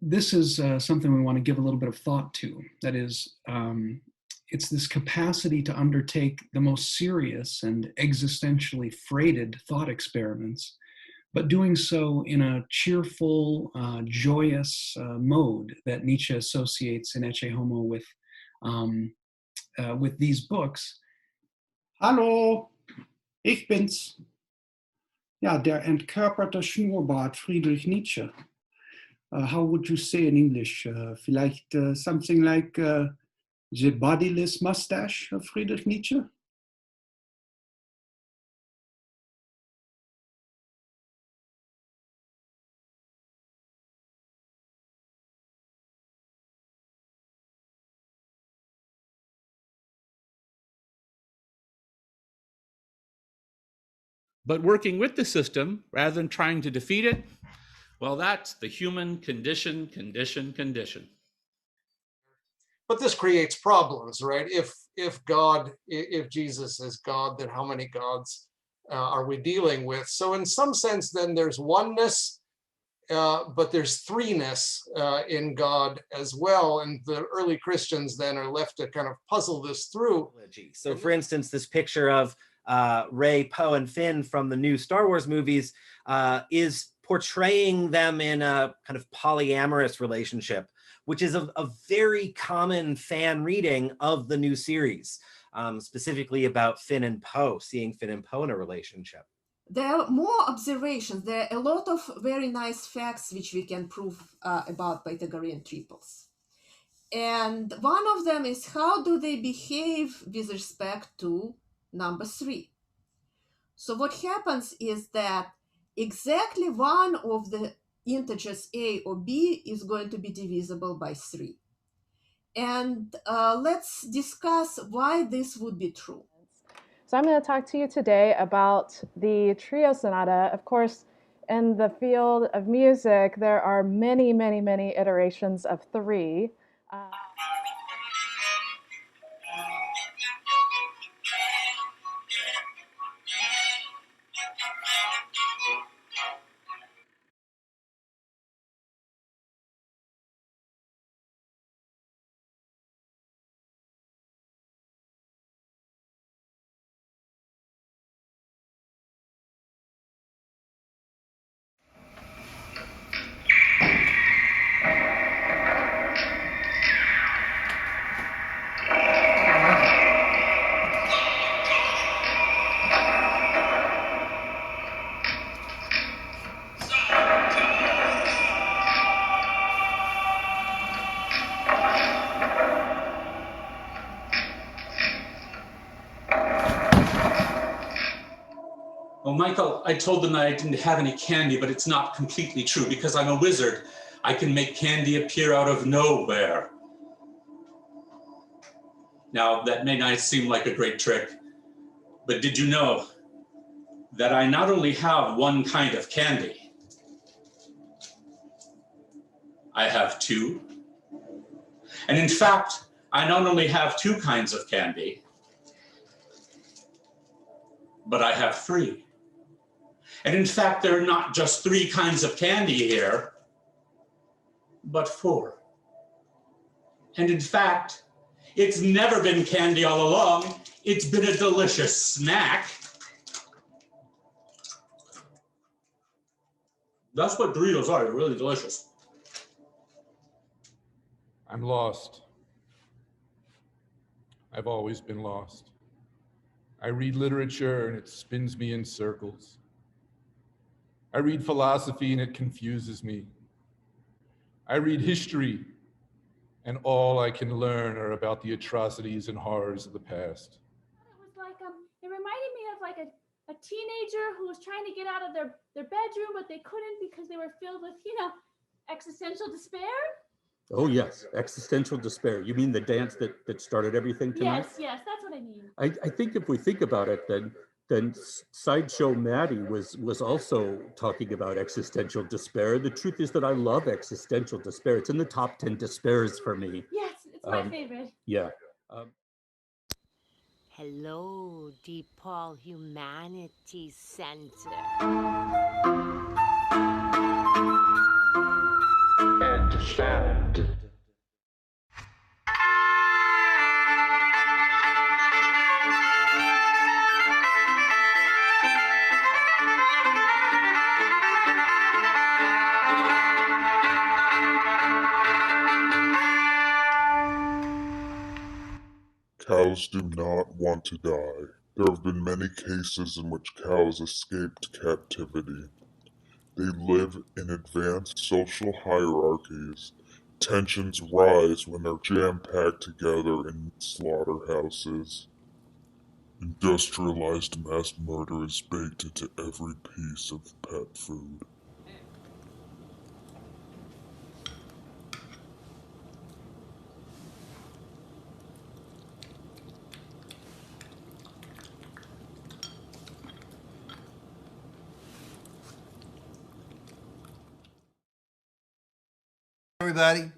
This is something we want to give a little bit of thought to. That is, it's this capacity to undertake the most serious and existentially freighted thought experiments, but doing so in a cheerful, joyous mode that Nietzsche associates in Ecce Homo with these books. Hallo, ich bin's. Ja, der entkörperte Schnurrbart Friedrich Nietzsche. How would you say in English? Vielleicht something like the bodiless mustache of Friedrich Nietzsche? But working with the system rather than trying to defeat it, well, that's the human condition. But this creates problems, right? If Jesus is God, then how many gods are we dealing with? So in some sense, then there's oneness, but there's threeness in God as well. And the early Christians then are left to kind of puzzle this through. So for instance, this picture of Rey, Poe, and Finn from the new Star Wars movies is portraying them in a kind of polyamorous relationship, which is a very common fan reading of the new series, specifically about Finn and Poe, seeing Finn and Poe in a relationship. There are more observations. There are a lot of very nice facts which we can prove about Pythagorean triples. And one of them is, how do they behave with respect to number 3? So what happens is that exactly one of the integers a or b is going to be divisible by 3. And let's discuss why this would be true. So I'm going to talk to you today about the trio sonata. Of course, in the field of music, there are many, many, many iterations of 3. Well, Michael, I told them that I didn't have any candy, but it's not completely true because I'm a wizard. I can make candy appear out of nowhere. Now, that may not seem like a great trick, but did you know that I not only have one kind of candy, I have two? And in fact, I not only have two kinds of candy, but I have three. And in fact, there are not just three kinds of candy here, but four. And in fact, it's never been candy all along. It's been a delicious snack. That's what Doritos are, they're really delicious. I'm lost. I've always been lost. I read literature and it spins me in circles. I read philosophy and it confuses me. I read history and all I can learn are about the atrocities and horrors of the past. It was like, it reminded me of like a teenager who was trying to get out of their bedroom, but they couldn't because they were filled with, existential despair. Oh yes, existential despair. You mean the dance that started everything tonight? Yes, that's what I mean. I think if we think about it, then Sideshow Maddie was also talking about existential despair. The truth is that I love existential despair. It's in the top 10 despairs for me. Yes, it's my favorite. Yeah. Hello, DePaul Humanities Center. And sound. Cows do not want to die. There have been many cases in which cows escaped captivity. They live in advanced social hierarchies. Tensions rise when they're jam-packed together in slaughterhouses. Industrialized mass murder is baked into every piece of pet food. Everybody,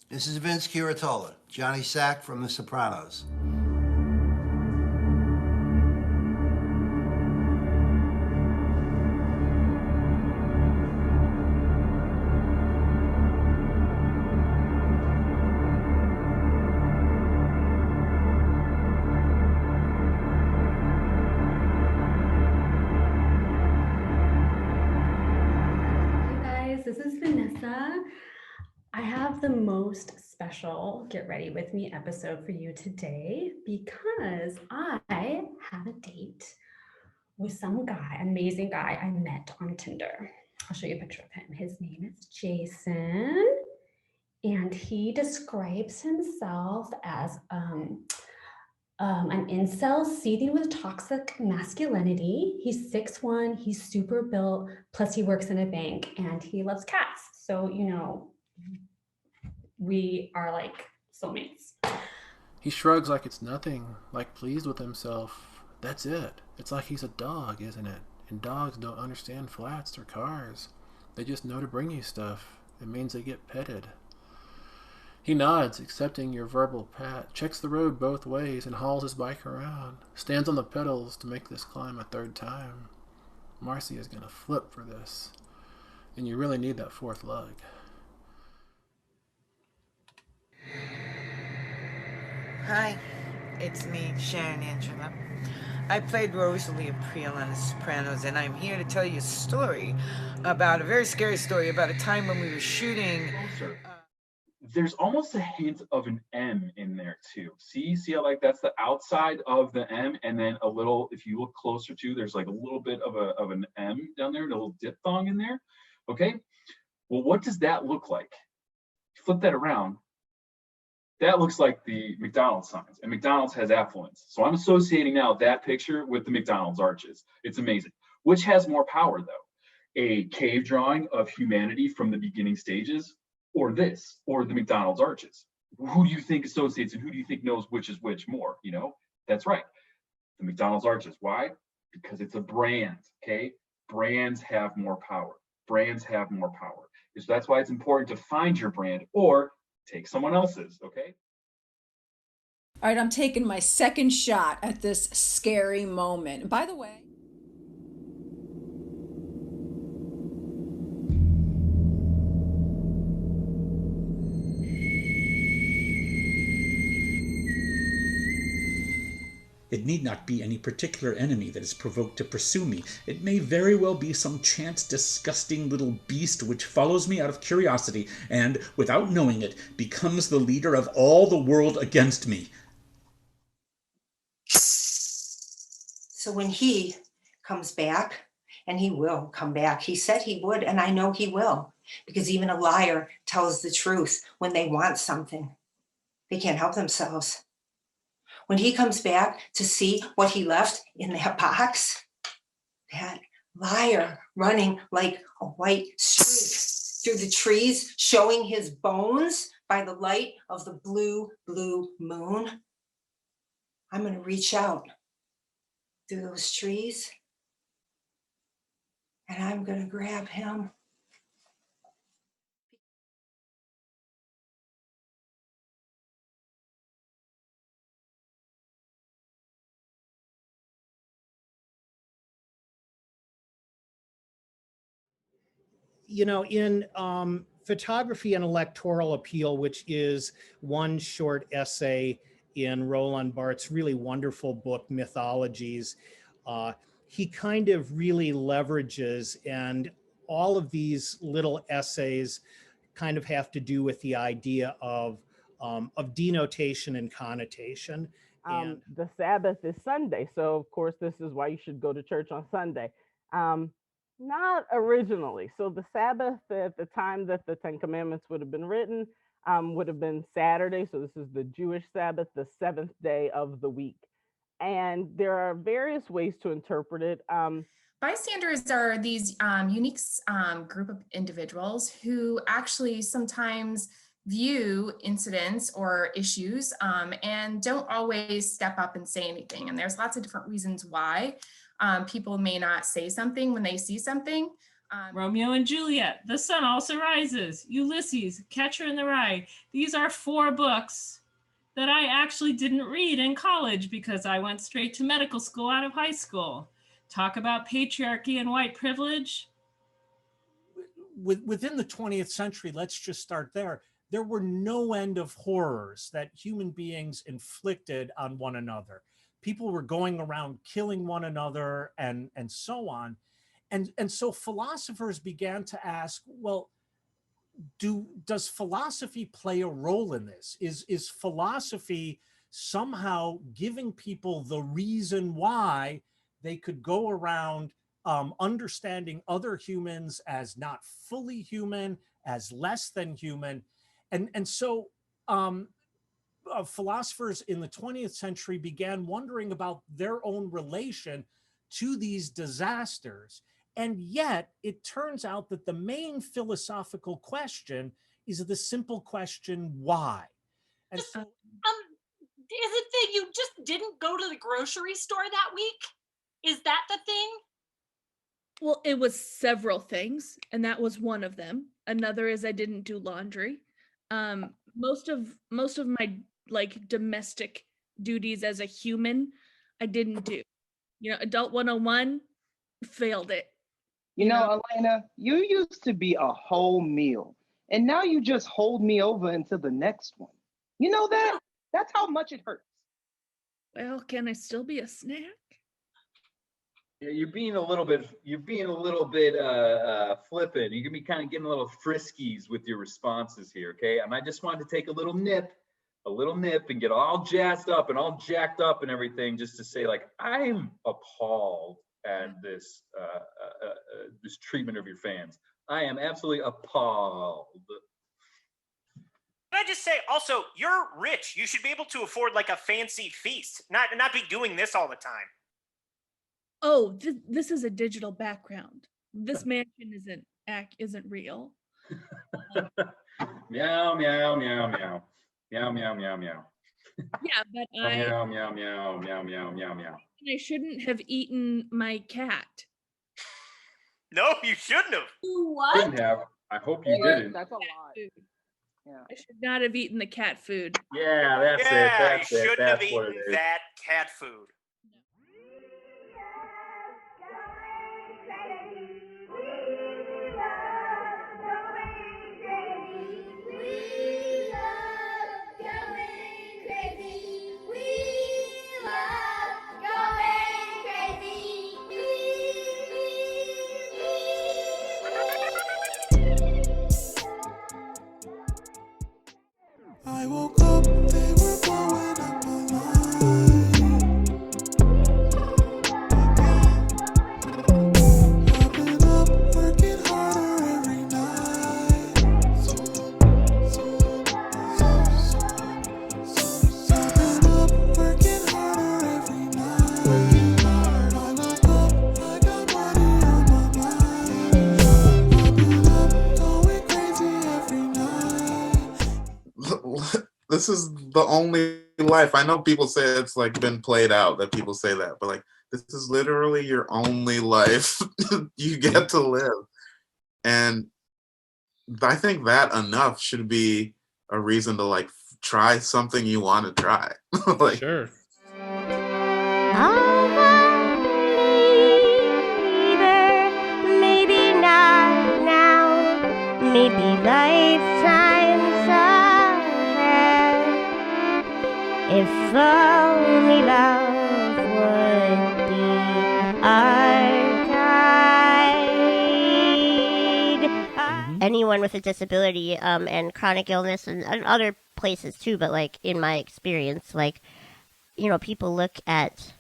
this is Vince Curatola, Johnny Sack from The Sopranos. Hey guys, this is Vanessa. I have the most special Get Ready With Me episode for you today because I have a date with some guy, amazing guy I met on Tinder. I'll show you a picture of him. His name is Jason, and he describes himself as an incel seething with toxic masculinity. He's 6'1", he's super built, plus he works in a bank, and he loves cats. So, we are like soulmates. He shrugs like it's nothing, like pleased with himself. That's it. It's like he's a dog, isn't it? And dogs don't understand flats or cars. They just know to bring you stuff. It means they get petted. He nods, accepting your verbal pat, checks the road both ways and hauls his bike around, stands on the pedals to make this climb a third time. Marcy is gonna flip for this, and you really need that fourth lug. Hi, it's me, Sharon Angela. I played Rosalie April on The Sopranos, and I'm here to tell you a very scary story about a time when we were shooting. There's almost a hint of an M in there too. See how like that's the outside of the M, and then a little, if you look closer to, there's like a little bit of an M down there, a little diphthong in there. Okay, well, what does that look like? Flip that around. That looks like the McDonald's signs, and McDonald's has affluence. So I'm associating now that picture with the McDonald's arches. It's amazing. Which has more power though? A cave drawing of humanity from the beginning stages, or this, or the McDonald's arches? Who do you think associates and who do you think knows which is which more? You know, that's right. The McDonald's arches. Why? Because it's a brand, okay? Brands have more power. Brands have more power. So that's why it's important to find your brand or take someone else's, okay? All right, I'm taking my second shot at this scary moment. By the way, It need not be any particular enemy that is provoked to pursue me. It may very well be some chance disgusting little beast which follows me out of curiosity, and, without knowing it, becomes the leader of all the world against me. So when he comes back, and he will come back, he said he would, and I know he will, because even a liar tells the truth when they want something. They can't help themselves. When he comes back to see what he left in that box, that liar running like a white streak through the trees, showing his bones by the light of the blue, blue moon, I'm going to reach out through those trees and I'm going to grab him. You know, in Photography and Electoral Appeal, which is one short essay in Roland Barthes' really wonderful book, Mythologies, he kind of really leverages, and all of these little essays kind of have to do with the idea of denotation and connotation. The Sabbath is Sunday, so of course this is why you should go to church on Sunday. Not originally. So the Sabbath at the time that the Ten Commandments would have been written would have been Saturday. So this is the Jewish Sabbath, the seventh day of the week. And there are various ways to interpret it. Bystanders are these unique group of individuals who actually sometimes view incidents or issues and don't always step up and say anything. And there's lots of different reasons why. People may not say something when they see something. Romeo and Juliet, The Sun Also Rises, Ulysses, Catcher in the Rye. These are 4 books that I actually didn't read in college because I went straight to medical school out of high school. Talk about patriarchy and white privilege. Within the 20th century, let's just start there. There were no end of horrors that human beings inflicted on one another. People were going around killing one another and so on. And so philosophers began to ask, well, does philosophy play a role in this? Is philosophy somehow giving people the reason why they could go around understanding other humans as not fully human, as less than human? And so philosophers in the 20th century began wondering about their own relation to these disasters. And yet it turns out that the main philosophical question is the simple question, why? And so, is it that you just didn't go to the grocery store that week? Is that the thing? Well, it was several things, and that was one of them. Another is I didn't do laundry. Most of my like domestic duties as a human, I didn't do. You know, Adult 101, failed it. You know, Elena, you used to be a whole meal, and now you just hold me over into the next one. You know that? That's how much it hurts. Well, can I still be a snack? Yeah, you're being a little bit flippant. You can be kind of getting a little friskies with your responses here, okay? And I just wanted to take a little nip and get all jazzed up and all jacked up and everything, just to say, like, I'm appalled at this this treatment of your fans. I am absolutely appalled. Can I just say, also, you're rich. You should be able to afford like a fancy feast, not be doing this all the time. Oh, this is a digital background. This mansion isn't real. Meow, meow, meow, meow. Meow, meow, meow, meow. Yeah, but Meow, meow, meow, meow, meow, meow, meow. I shouldn't have eaten my cat. No, you shouldn't have. Couldn't have. I hope you didn't. That's a lot. I should not have eaten the cat food. Yeah, that's it. Yeah, That's you it. shouldn't have That's what eaten it is. that cat food. I woke up, they were blowing up my line. Popping up, working harder every night. Popping up, working harder every night. I woke up, I got money on my mind. Popping up, going crazy every night. This is the only life. I know people say it's like been played out, that people say that, but like this is literally your only life you get to live. And I think that enough should be a reason to like try something you want to try. Like, sure. Maybe not now, maybe lifetimes ahead. If only love would be our guide. Anyone with a disability and chronic illness and other places too, but like in my experience, like, you know, people look at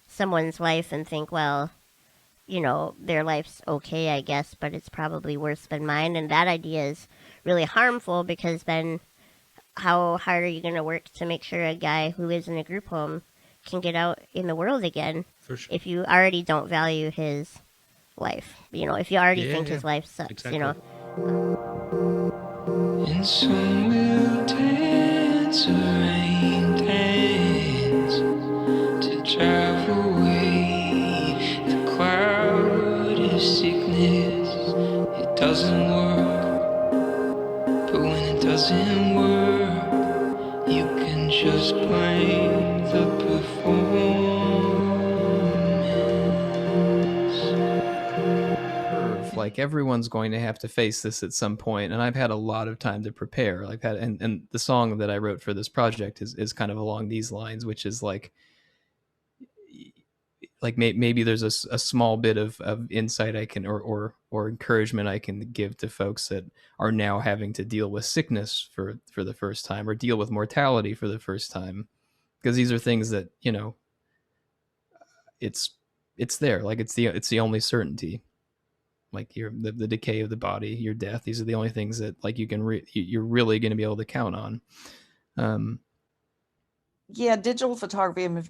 someone's life and think, well, you know, their life's okay, I guess, but it's probably worse than mine. And that idea is really harmful, because then how hard are you going to work to make sure a guy who lives in a group home can get out in the world again? For sure. If you already don't value his life, you know, if you already think his life sucks, exactly. you know. And some will dance around dance to drive away the cloud of sickness. It doesn't work, but when it doesn't work, you can just blame the performance. Like, everyone's going to have to face this at some point, and I've had a lot of time to prepare. Like that, and the song that I wrote for this project is kind of along these lines, which is like maybe there's a small bit of insight I can or encouragement I can give to folks that are now having to deal with sickness for the first time, or deal with mortality for the first time, because these are things that, you know, it's there, like it's the only certainty, like the decay of the body, your death. These are the only things that like you can you're really going to be able to count on. Yeah, digital photography, I mean,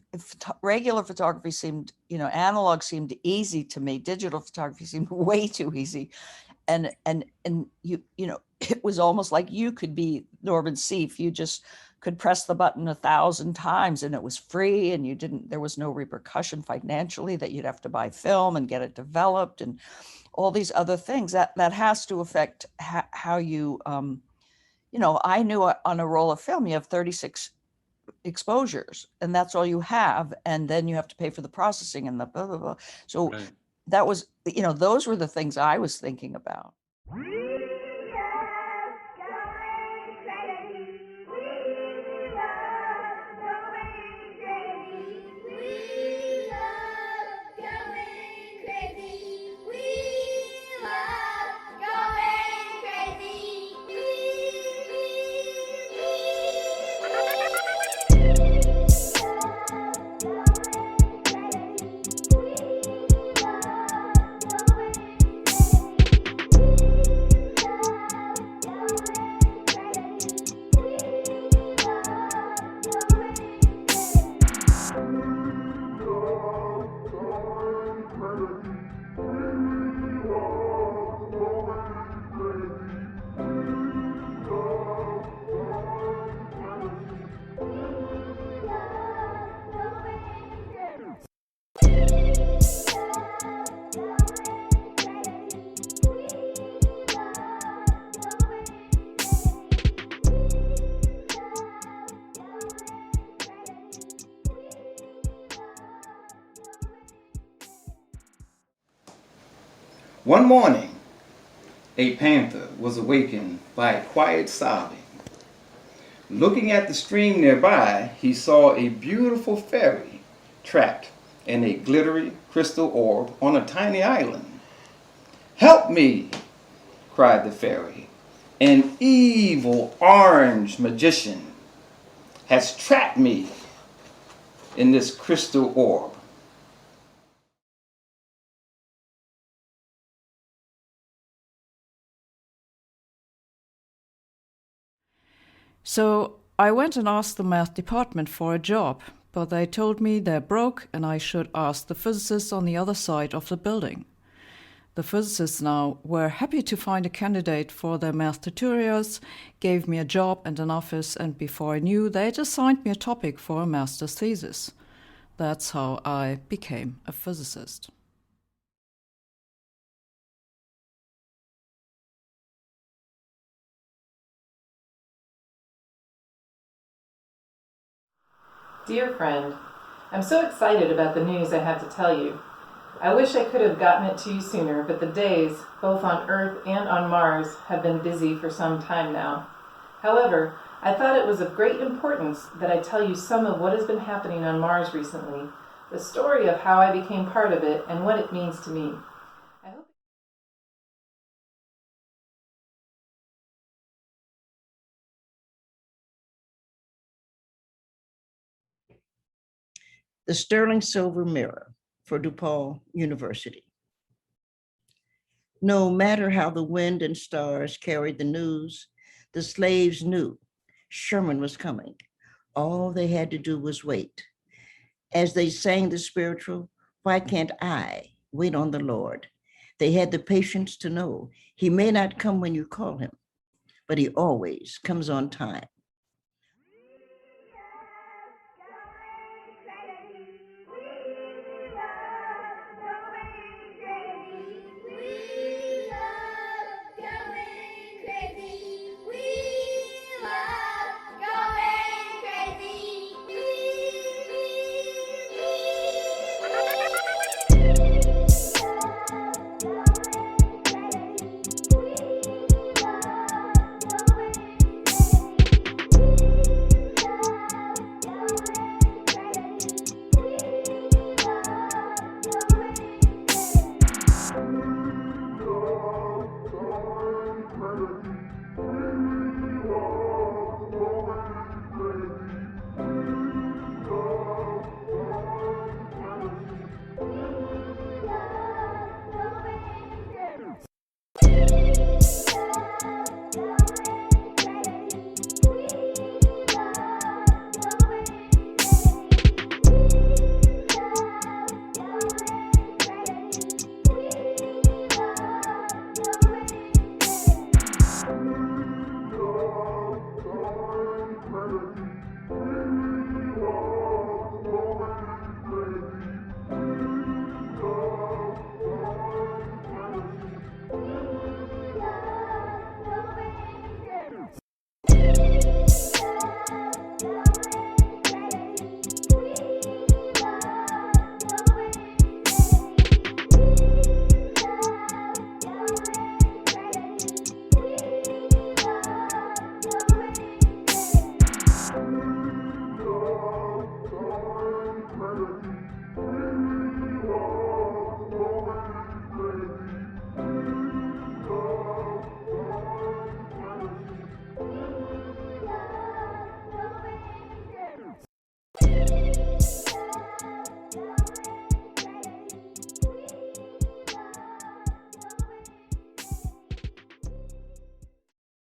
regular photography seemed, you know, analog seemed easy to me. Digital photography seemed way too easy. And you know, it was almost like you could be Norman Seeff. You just could press the button 1,000 times and it was free, and there was no repercussion financially that you'd have to buy film and get it developed and all these other things that has to affect how you, you know, I knew on a roll of film, you have 36 exposures, and that's all you have, and then you have to pay for the processing and the blah blah blah. So that was, you know, those were the things I was thinking about. One morning, a panther was awakened by a quiet sobbing. Looking at the stream nearby, he saw a beautiful fairy trapped in a glittery crystal orb on a tiny island. "Help me!" cried the fairy. "An evil orange magician has trapped me in this crystal orb." So I went and asked the math department for a job, but they told me they're broke and I should ask the physicists on the other side of the building. The physicists now were happy to find a candidate for their math tutorials, gave me a job and an office, and before I knew, they'd assigned me a topic for a master's thesis. That's how I became a physicist. Dear friend, I'm so excited about the news I have to tell you. I wish I could have gotten it to you sooner, but the days, both on Earth and on Mars, have been busy for some time now. However, I thought it was of great importance that I tell you some of what has been happening on Mars recently, the story of how I became part of it, and what it means to me. The sterling silver mirror for DePaul University. No matter how the wind and stars carried the news, the slaves knew Sherman was coming. All they had to do was wait. As they sang the spiritual, "Why can't I wait on the Lord?" They had the patience to know he may not come when you call him, but he always comes on time.